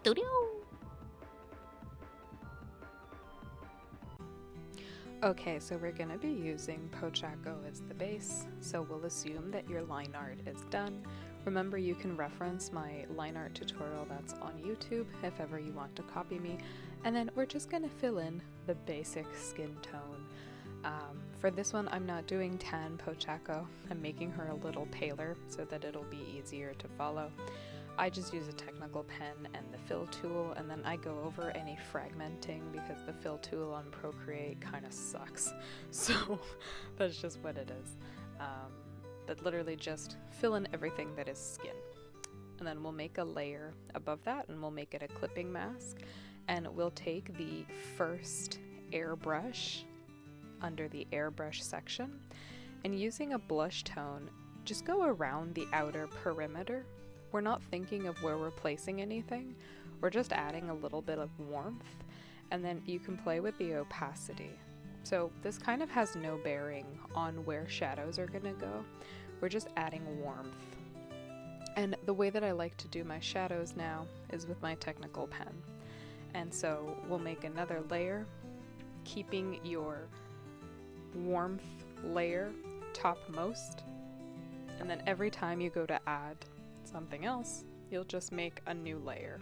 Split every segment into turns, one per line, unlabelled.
studio.
Okay, so we're going to be using Pochaco as the base, so we'll assume that your line art is done. Remember, you can reference my line art tutorial that's on YouTube if ever you want to copy me, and then we're just going to fill in the basic skin tone. For this one, I'm not doing tan Pochaco. I'm making her a little paler so that it'll be easier to follow. I just use a technical pen and the fill tool, and then I go over any fragmenting because the fill tool on Procreate kind of sucks. So that's just what it is. But literally just fill in everything that is skin. And then we'll make a layer above that and we'll make it a clipping mask. And we'll take the first airbrush under the airbrush section, and using a blush tone, just go around the outer perimeter. We're not thinking of where we're placing anything, we're just adding a little bit of warmth, and then you can play with the opacity. So this kind of has no bearing on where shadows are gonna go, we're just adding warmth. And the way that I like to do my shadows now is with my technical pen. And so we'll make another layer, keeping your warmth layer topmost, and then every time you go to add something else, you'll just make a new layer.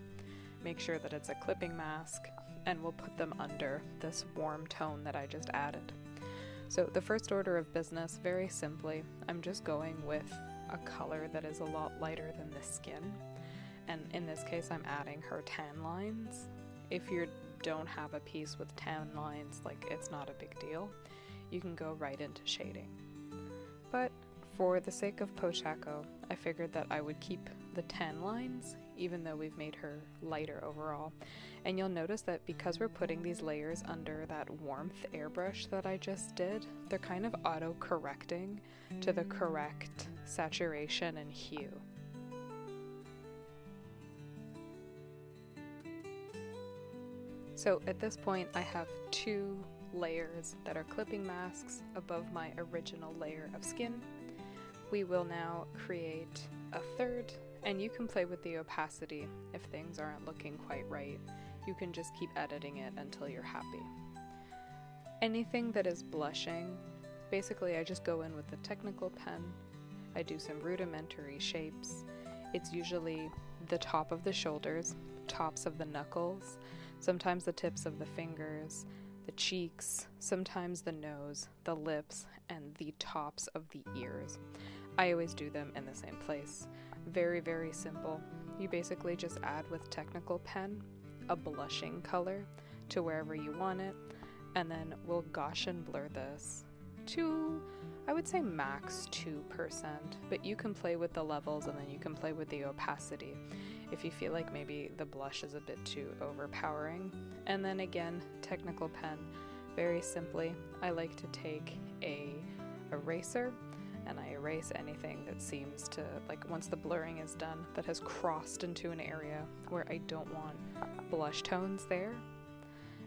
Make sure that it's a clipping mask, and we'll put them under this warm tone that I just added. So the first order of business, very simply, I'm just going with a color that is a lot lighter than the skin, and in this case I'm adding her tan lines. If you don't have a piece with tan lines, like, it's not a big deal, you can go right into shading. But for the sake of Pochaco, I figured that I would keep the tan lines, even though we've made her lighter overall. And you'll notice that because we're putting these layers under that warmth airbrush that I just did, they're kind of auto-correcting to the correct saturation and hue. So at this point, I have two layers that are clipping masks above my original layer of skin. We will now create a third, and you can play with the opacity if things aren't looking quite right. You can just keep editing it until you're happy. Anything that is blushing, basically I just go in with the technical pen, I do some rudimentary shapes. It's usually the top of the shoulders, tops of the knuckles, sometimes the tips of the fingers, the cheeks, sometimes the nose, the lips, and the tops of the ears. I always do them in the same place. Very, very simple. You basically just add with technical pen a blushing color to wherever you want it, and then we'll Gaussian blur this to, I would say max 2%, but you can play with the levels and then you can play with the opacity if you feel like maybe the blush is a bit too overpowering. And then again, technical pen, very simply, I like to take a eraser and I erase anything that seems to, like, once the blurring is done, that has crossed into an area where I don't want blush tones there.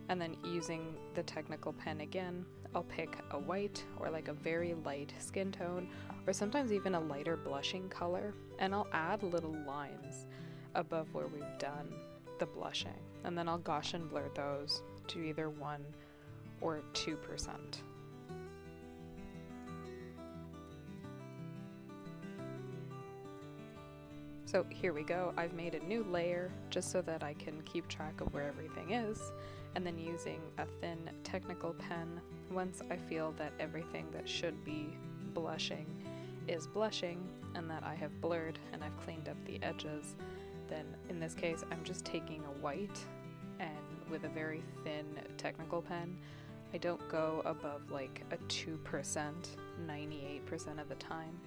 And then using the technical pen again, I'll pick a white or like a very light skin tone, or sometimes even a lighter blushing color, and I'll add little lines above where we've done the blushing, and then I'll Gaussian blur those to either 1 or 2%. So here we go, I've made a new layer just so that I can keep track of where everything is, and then using a thin technical pen, once I feel that everything that should be blushing is blushing and that I have blurred and I've cleaned up the edges, then in this case I'm just taking a white, and with a very thin technical pen, I don't go above like a 2%, 98% of the time.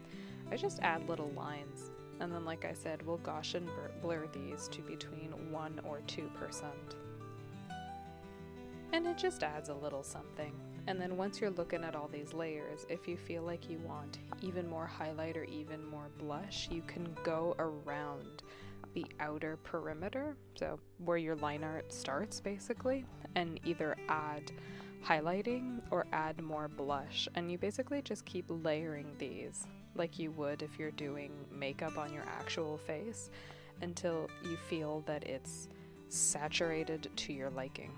I just add little lines, and then like I said, we'll Gaussian blur these to between 1 or 2%. And it just adds a little something. And then once you're looking at all these layers, if you feel like you want even more highlight or even more blush, you can go around the outer perimeter, so where your line art starts basically, and either add highlighting or add more blush, and you basically just keep layering these like you would if you're doing makeup on your actual face until you feel that it's saturated to your liking.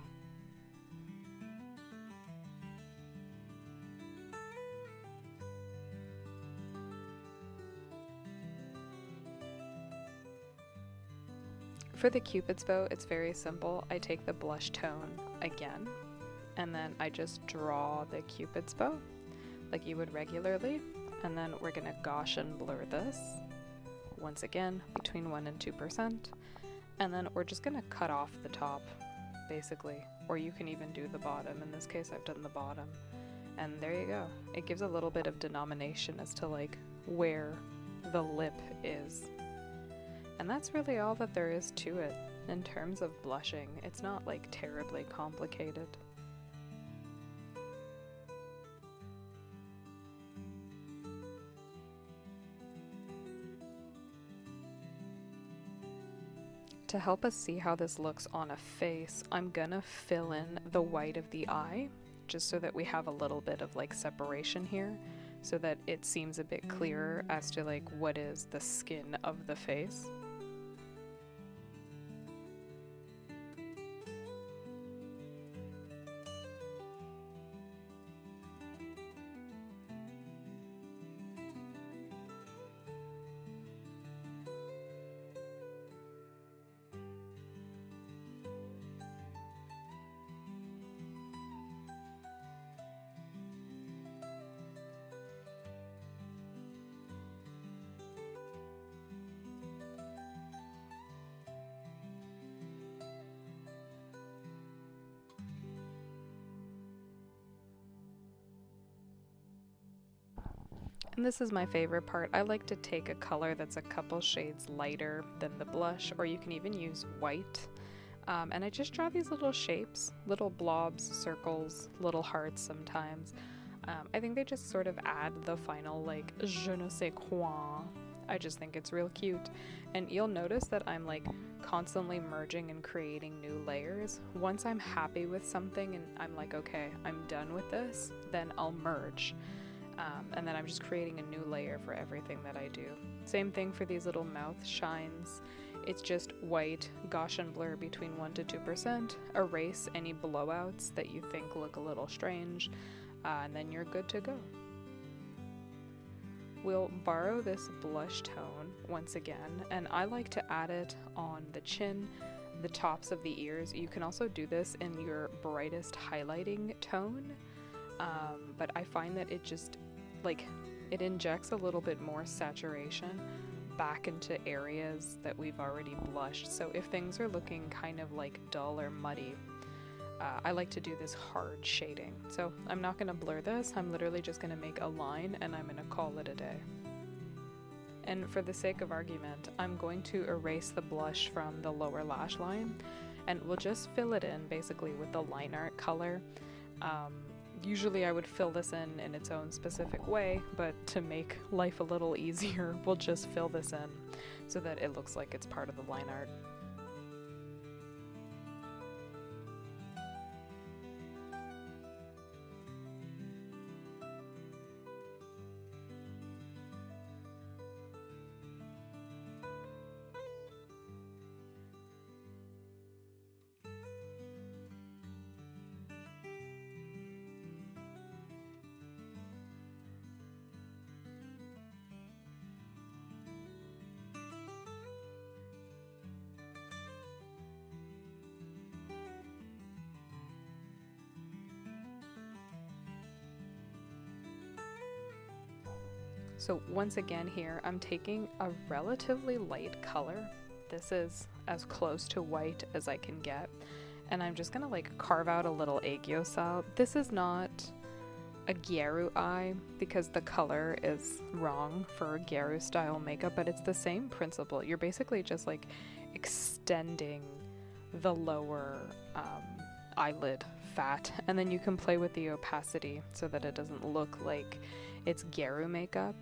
For the Cupid's bow, it's very simple. I take the blush tone again, and then I just draw the Cupid's bow like you would regularly, and then we're gonna Gaussian blur this once again between 1 and 2%, and then we're just gonna cut off the top basically, or you can even do the bottom. In this case I've done the bottom, and there you go. It gives a little bit of denomination as to like where the lip is. And that's really all that there is to it in terms of blushing. It's not like terribly complicated. To help us see how this looks on a face, I'm gonna fill in the white of the eye, just so that we have a little bit of like separation here, so that it seems a bit clearer as to like what is the skin of the face. And this is my favorite part. I like to take a color that's a couple shades lighter than the blush, or you can even use white. And I just draw these little shapes, little blobs, circles, little hearts sometimes. I think they just sort of add the final like je ne sais quoi. I just think it's real cute. And you'll notice that I'm like constantly merging and creating new layers. Once I'm happy with something and I'm like, okay, I'm done with this, then I'll merge. And then I'm just creating a new layer for everything that I do. Same thing for these little mouth shines. It's just white, Gaussian blur between 1 to 2%, erase any blowouts that you think look a little strange, and then you're good to go. We'll borrow this blush tone once again, and I like to add it on the chin, the tops of the ears. You can also do this in your brightest highlighting tone, but I find that it just like it injects a little bit more saturation back into areas that we've already blushed. So if things are looking kind of like dull or muddy, I like to do this hard shading. So I'm not going to blur this, I'm literally just going to make a line and I'm going to call it a day. And for the sake of argument, I'm going to erase the blush from the lower lash line, and we'll just fill it in basically with the line art color. Usually I would fill this in its own specific way, but to make life a little easier, we'll just fill this in so that it looks like it's part of the line art. So once again here, I'm taking a relatively light color. This is as close to white as I can get. And I'm just gonna like carve out a little aegyo. This is not a gyaru eye because the color is wrong for gyaru style makeup, but it's the same principle. You're basically just like extending the lower eyelid fat, and then you can play with the opacity so that it doesn't look like it's gyaru makeup,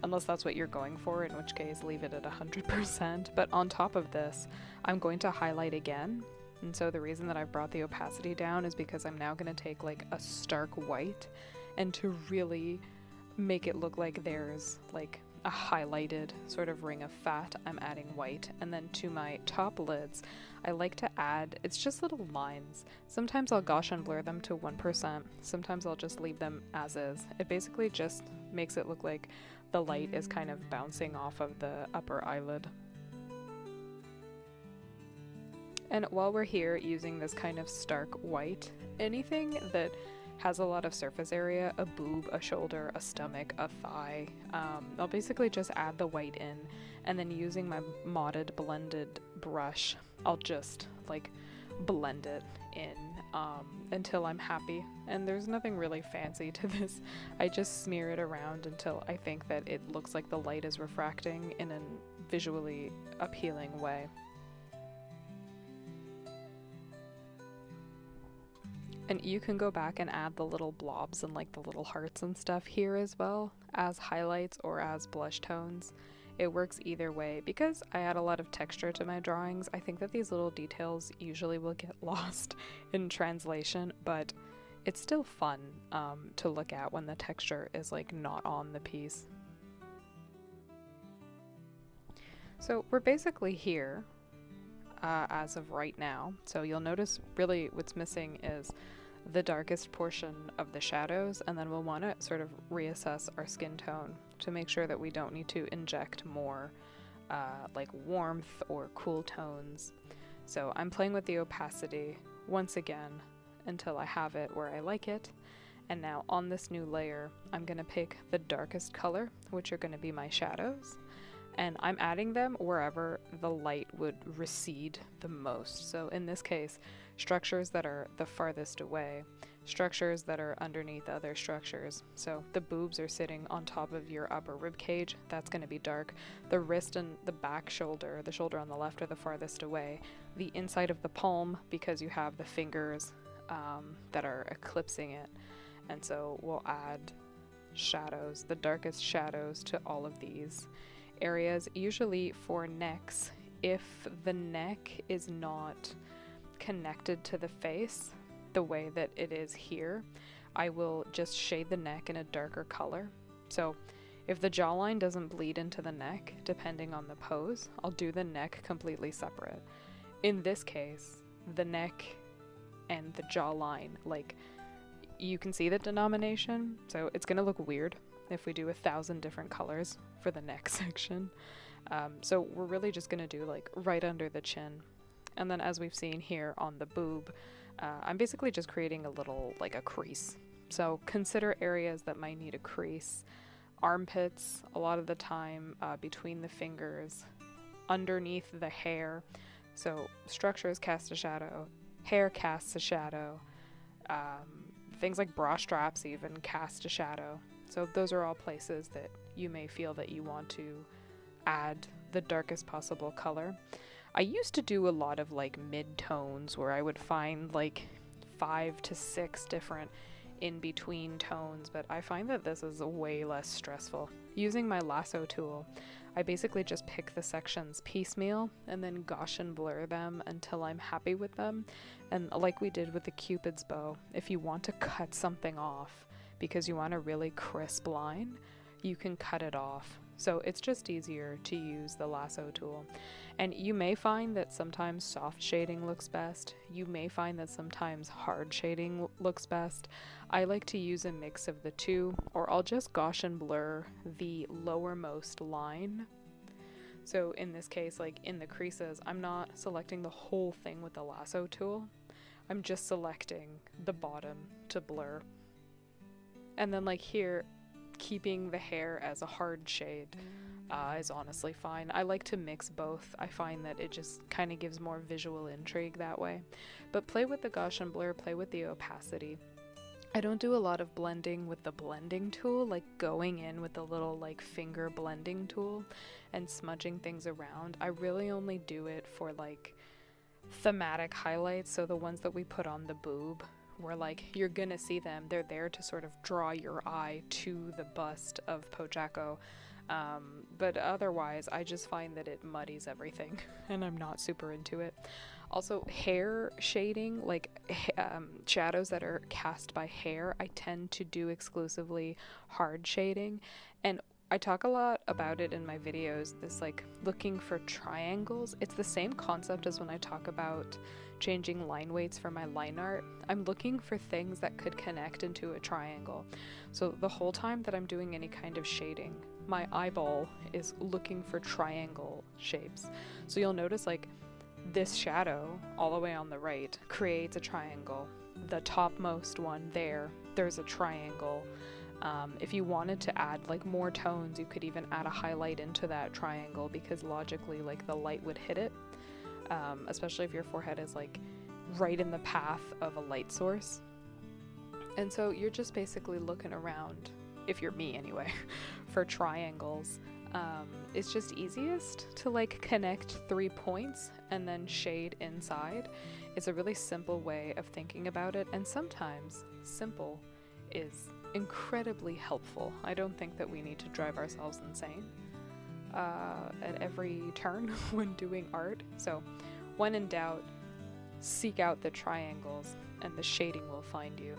unless that's what you're going for, in which case leave it at 100%. But on top of this, I'm going to highlight again, and so the reason that I've brought the opacity down is because I'm now going to take like a stark white and to really make it look like there's like a highlighted sort of ring of fat, I'm adding white. And then to my top lids, I like to add, it's just little lines. Sometimes I'll Gaussian blur them to 1%. Sometimes I'll just leave them as is. It basically just makes it look like the light is kind of bouncing off of the upper eyelid. And while we're here using this kind of stark white, anything that has a lot of surface area, a boob, a shoulder, a stomach, a thigh, I'll basically just add the white in, and then using my modded blended brush, I'll just like blend it in until I'm happy. And there's nothing really fancy to this. I just smear it around until I think that it looks like the light is refracting in a visually appealing way. And you can go back and add the little blobs and like the little hearts and stuff here as well as highlights or as blush tones. It works either way. Because I add a lot of texture to my drawings, I think that these little details usually will get lost in translation, but it's still fun to look at when the texture is like not on the piece. So we're basically here as of right now. So you'll notice really what's missing is the darkest portion of the shadows, and then we'll want to sort of reassess our skin tone to make sure that we don't need to inject more like warmth or cool tones. So I'm playing with the opacity once again until I have it where I like it. And now on this new layer, I'm going to pick the darkest color, which are going to be my shadows. And I'm adding them wherever the light would recede the most. So in this case, structures that are the farthest away, structures that are underneath other structures. So the boobs are sitting on top of your upper rib cage, that's going to be dark. The wrist and the back shoulder, the shoulder on the left, are the farthest away. The inside of the palm, because you have the fingers that are eclipsing it. And so we'll add shadows, the darkest shadows to all of these areas. Usually for necks, if the neck is not connected to the face the way that it is here, I will just shade the neck in a darker color. So if the jawline doesn't bleed into the neck, depending on the pose, I'll do the neck completely separate. In this case, the neck and the jawline, like, you can see the denomination, so it's gonna look weird if we do 1,000 different colors for the neck section. So we're really just gonna do like right under the chin. And then as we've seen here on the boob, I'm basically just creating a little, like a crease. So consider areas that might need a crease. Armpits, a lot of the time, between the fingers, underneath the hair. So structures cast a shadow, hair casts a shadow, things like bra straps even cast a shadow. So those are all places that you may feel that you want to add the darkest possible color. I used to do a lot of like mid-tones where I would find like 5 to 6 different in-between tones, but I find that this is way less stressful. Using my lasso tool, I basically just pick the sections piecemeal and then Gaussian blur them until I'm happy with them. And like we did with the Cupid's bow, if you want to cut something off because you want a really crisp line, you can cut it off. So it's just easier to use the lasso tool. And you may find that sometimes soft shading looks best. You may find that sometimes hard shading looks best. I like to use a mix of the two, or I'll just Gaussian blur the lowermost line. So in this case, like in the creases, I'm not selecting the whole thing with the lasso tool. I'm just selecting the bottom to blur. And then like here, keeping the hair as a hard shade is honestly fine. I like to mix both. I find that it just kind of gives more visual intrigue that way. But play with the Gaussian blur, play with the opacity. I don't do a lot of blending with the blending tool, like going in with the little like finger blending tool and smudging things around. I really only do it for like thematic highlights, so the ones that we put on the boob, where like you're gonna see them, they're there to sort of draw your eye to the bust of Pochacco. But otherwise, I just find that it muddies everything and I'm not super into it. Also, hair shading, like shadows that are cast by hair, I tend to do exclusively hard shading. And I talk a lot about it in my videos, this like looking for triangles. It's the same concept as when I talk about changing line weights for my line art. I'm looking for things that could connect into a triangle. So the whole time that I'm doing any kind of shading, my eyeball is looking for triangle shapes. So you'll notice like this shadow all the way on the right creates a triangle. The topmost one there's a triangle. If you wanted to add like more tones, you could even add a highlight into that triangle, because logically like the light would hit it, especially if your forehead is like right in the path of a light source. And so you're just basically looking around, if you're me anyway, for triangles. It's just easiest to like connect 3 points and then shade inside. It's a really simple way of thinking about it, and sometimes simple is incredibly helpful. I don't think that we need to drive ourselves insane at every turn when doing art. So when in doubt, seek out the triangles and the shading will find you.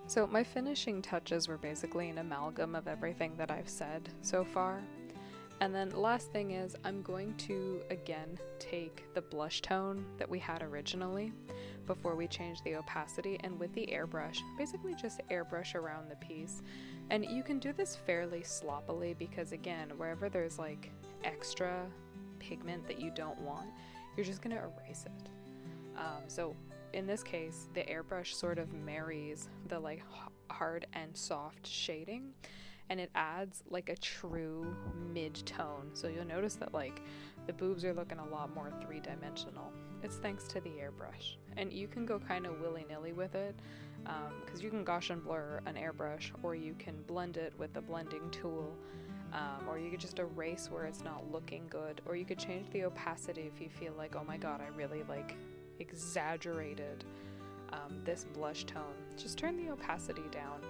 So my finishing touches were basically an amalgam of everything that I've said so far. And then last thing is, I'm going to again take the blush tone that we had originally before we change the opacity, and with the airbrush, basically just airbrush around the piece. And you can do this fairly sloppily because again, wherever there's like extra pigment that you don't want, you're just gonna erase it. So in this case, the airbrush sort of marries the like hard and soft shading, and it adds like a true mid-tone. So you'll notice that like the boobs are looking a lot more three-dimensional. It's thanks to the airbrush. And you can go kind of willy-nilly with it, because you can Gaussian blur an airbrush, or you can blend it with the blending tool, or you could just erase where it's not looking good, or you could change the opacity if you feel like, oh my god, I really like exaggerated this blush tone. Just turn the opacity down.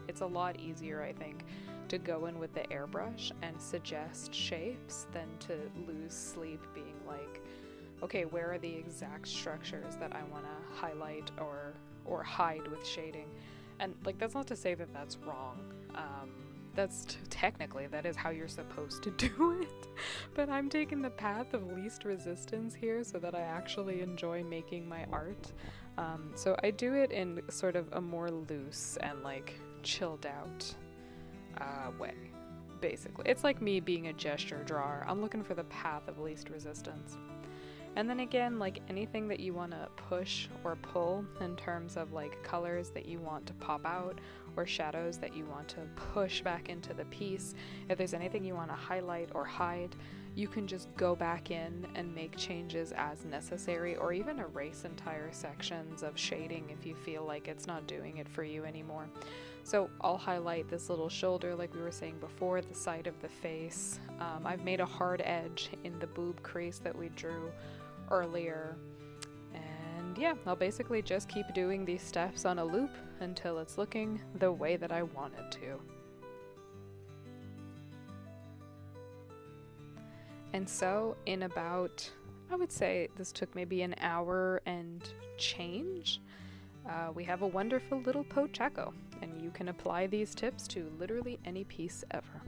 It's a lot easier, I think, to go in with the airbrush and suggest shapes than to lose sleep being like, okay, where are the exact structures that I want to highlight or hide with shading? And like, that's not to say that that's wrong. Technically, that is how you're supposed to do it. But I'm taking the path of least resistance here so that I actually enjoy making my art. So I do it in sort of a more loose and like chilled out way, basically. It's like me being a gesture drawer. I'm looking for the path of least resistance. And then again, like anything that you want to push or pull in terms of like colors that you want to pop out or shadows that you want to push back into the piece, if there's anything you want to highlight or hide, you can just go back in and make changes as necessary, or even erase entire sections of shading if you feel like it's not doing it for you anymore. So I'll highlight this little shoulder like we were saying before, the side of the face. I've made a hard edge in the boob crease that we drew earlier. And yeah, I'll basically just keep doing these steps on a loop until it's looking the way that I want it to. And so in about, I would say this took maybe an hour and change, we have a wonderful little pochaco, and you can apply these tips to literally any piece ever.